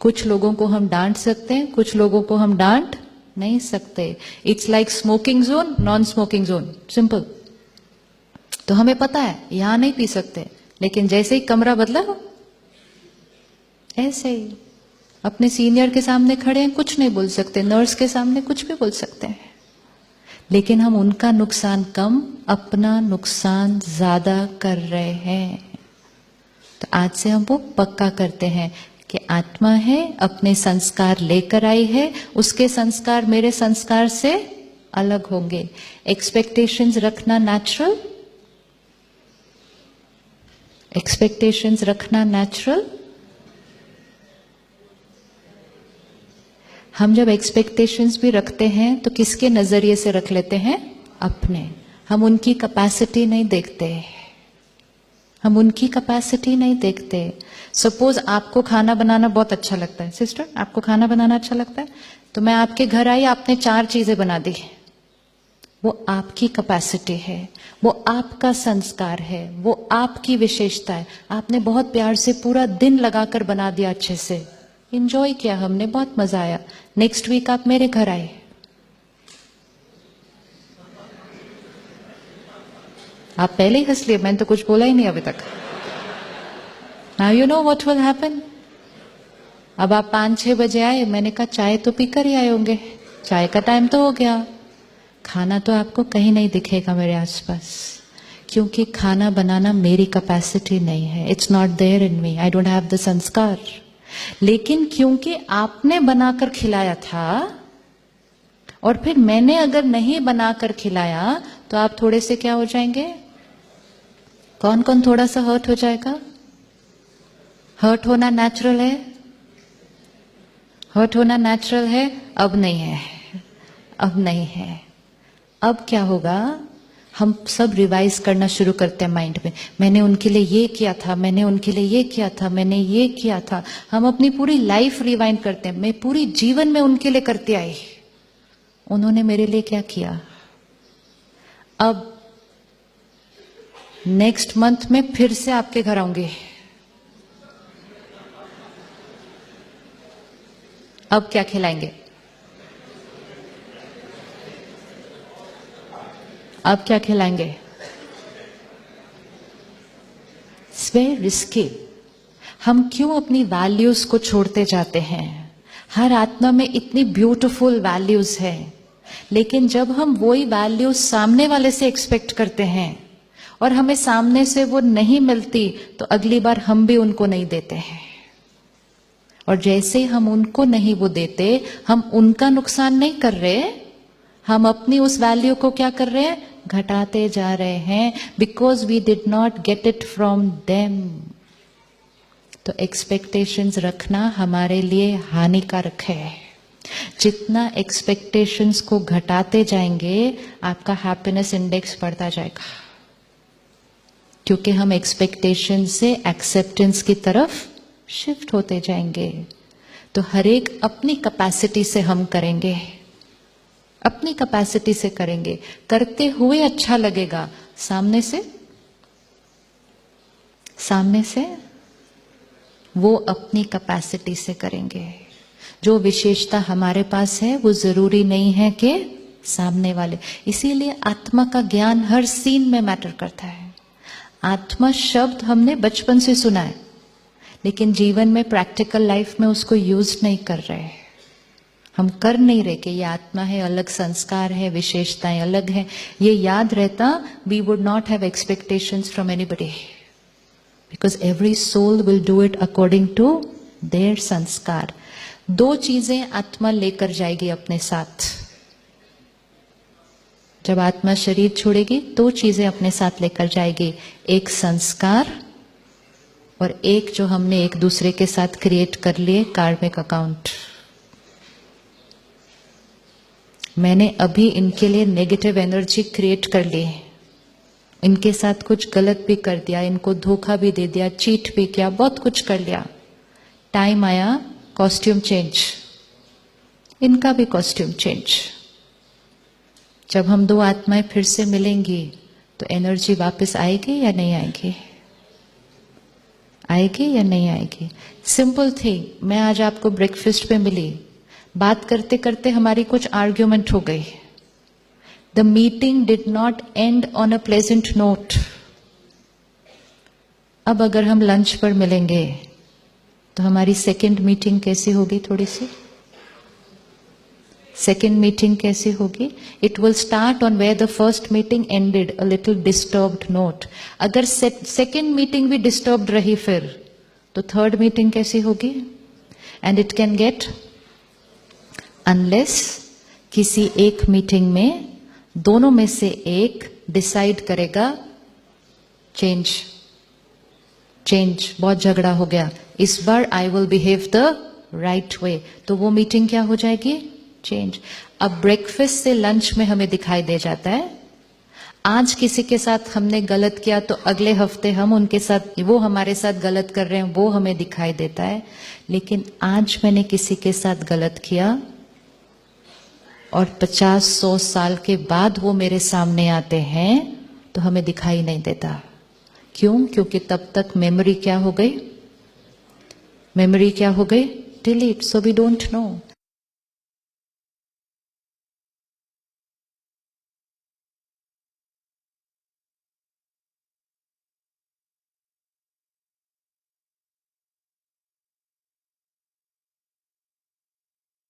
कुछ लोगों को हम डांट सकते हैं, कुछ लोगों को हम डांट नहीं सकते। It's like smoking zone, non smoking zone, simple. तो हमें पता है यहां नहीं पी सकते, लेकिन जैसे ही कमरा बदला ऐसे ही अपने सीनियर के सामने खड़े हैं, कुछ नहीं बोल सकते, नर्स के सामने कुछ भी बोल सकते हैं, लेकिन हम उनका नुकसान कम, अपना नुकसान ज्यादा कर रहे हैं। तो आज से हम वो पक्का करते हैं कि आत्मा है, अपने संस्कार लेकर आई है, उसके संस्कार मेरे संस्कार से अलग होंगे। एक्सपेक्टेशंस रखना नेचुरल, एक्सपेक्टेशंस रखना नेचुरल। हम जब एक्सपेक्टेशंस भी रखते हैं तो किसके नजरिए से रख लेते हैं? अपने। हम उनकी कैपेसिटी नहीं देखते, हम उनकी कैपेसिटी नहीं देखते। सपोज आपको खाना बनाना बहुत अच्छा लगता है, सिस्टर आपको खाना बनाना अच्छा लगता है, तो मैं आपके घर आई, आपने 4 चीजें बना दी, वो आपकी कैपेसिटी है, वो आपका संस्कार है, वो आपकी विशेषता है। आपने बहुत प्यार से पूरा दिन लगाकर बना दिया, अच्छे से एंजॉय किया, हमने बहुत मजा आया। नेक्स्ट वीक आप मेरे घर आए, आप पहले ही हंस लिए, मैंने तो कुछ बोला ही नहीं अभी तक। Now you know what will happen. अब आप 5-6 बजे आए, मैंने कहा चाय तो पीकर ही आए होंगे, चाय का टाइम तो हो गया। खाना तो आपको कहीं नहीं दिखेगा मेरे आसपास, क्योंकि खाना बनाना मेरी कैपेसिटी नहीं है। It's not there in me, I don't have the sanskar. लेकिन क्योंकि आपने बनाकर खिलाया था, और फिर मैंने अगर नहीं बनाकर खिलाया तो आप थोड़े से क्या हो जाएंगे? कौन कौन थोड़ा सा हर्ट हो जाएगा? हर्ट होना नेचुरल है, हर्ट होना नेचुरल है। अब नहीं है, अब नहीं है। अब क्या होगा? हम सब रिवाइज करना शुरू करते हैं माइंड में, मैंने उनके लिए ये किया था, मैंने उनके लिए ये किया था, मैंने ये किया था। हम अपनी पूरी लाइफ रिवाइंड करते हैं, मैं पूरी जीवन में उनके लिए करती आई, उन्होंने मेरे लिए क्या किया। अब नेक्स्ट मंथ में फिर से आपके घर आऊंगी, अब क्या खिलाएंगे? अब क्या खिलाएंगे? It's very risky. हम क्यों अपनी वैल्यूज को छोड़ते जाते हैं? हर आत्मा में इतनी ब्यूटीफुल वैल्यूज है, लेकिन जब हम वही वैल्यूज सामने वाले से एक्सपेक्ट करते हैं और हमें सामने से वो नहीं मिलती, तो अगली बार हम भी उनको नहीं देते हैं। और जैसे हम उनको नहीं वो देते, हम उनका नुकसान नहीं कर रहे, हम अपनी उस वैल्यू को क्या कर रहे हैं? घटाते जा रहे हैं, because we did not get it from them. तो एक्सपेक्टेशंस रखना हमारे लिए हानिकारक है। जितना एक्सपेक्टेशंस को घटाते जाएंगे, आपका हैप्पीनेस इंडेक्स बढ़ता जाएगा, क्योंकि हम एक्सपेक्टेशन से एक्सेप्टेंस की तरफ शिफ्ट होते जाएंगे। तो हर एक अपनी कैपेसिटी से हम करेंगे, अपनी कैपेसिटी से करेंगे, करते हुए अच्छा लगेगा। सामने से वो अपनी कैपेसिटी से करेंगे। जो विशेषता हमारे पास है वो जरूरी नहीं है कि सामने वाले। इसीलिए आत्मा का ज्ञान हर सीन में मैटर करता है। आत्मा शब्द हमने बचपन से सुना है, लेकिन जीवन में प्रैक्टिकल लाइफ में उसको यूज नहीं कर रहे। हम कर नहीं रहे कि ये आत्मा है, अलग संस्कार है, विशेषताएं अलग हैं। ये याद रहता, we would not have expectations from anybody, because every soul will do it according to their sanskar. 2 चीजें आत्मा लेकर जाएगी अपने साथ। जब आत्मा शरीर छोड़ेगी, 2 चीजें अपने साथ लेकर जाएगी, एक संस्कार और एक जो हमने एक दूसरे के साथ क्रिएट कर लिए कार्मिक अकाउंट। मैंने अभी इनके लिए नेगेटिव एनर्जी क्रिएट कर ली, इनके साथ कुछ गलत भी कर दिया, इनको धोखा भी दे दिया, चीट भी किया, बहुत कुछ कर लिया। टाइम आया कॉस्ट्यूम चेंज, इनका भी कॉस्ट्यूम चेंज। जब हम 2 आत्माएं फिर से मिलेंगी तो एनर्जी वापस आएगी या नहीं आएगी? आएगी या नहीं आएगी? सिंपल थी, मैं आज आपको ब्रेकफास्ट पे मिली, बात करते करते हमारी कुछ आर्ग्यूमेंट हो गई. The meeting did not and on a pleasant note. अब अगर हम लंच पर मिलेंगे तो हमारी सेकेंड मीटिंग कैसी होगी? थोड़ी सी सेकेंड मीटिंग कैसी होगी? It will start on where the first meeting ended, a little disturbed note. अगर सेकेंड मीटिंग भी डिस्टर्ब्ड रही फिर तो थर्ड मीटिंग कैसी होगी? And it can get, unless किसी एक मीटिंग में दोनों में से एक डिसाइड करेगा चेंज, बहुत झगड़ा हो गया, इस बार I will behave the right way, तो वो मीटिंग क्या हो जाएगी? चेंज. अब ब्रेकफास्ट से लंच में हमें दिखाई दे जाता है, आज किसी के साथ हमने गलत किया तो अगले हफ्ते हम उनके साथ, वो हमारे साथ गलत कर रहे हैं, वो हमें दिखाई देता है. लेकिन आज मैंने किसी के साथ गलत किया और 50-100 साल के बाद वो मेरे सामने आते हैं तो हमें दिखाई नहीं देता. क्यों? क्योंकि तब तक मेमोरी क्या हो गई? Delete. So we don't no.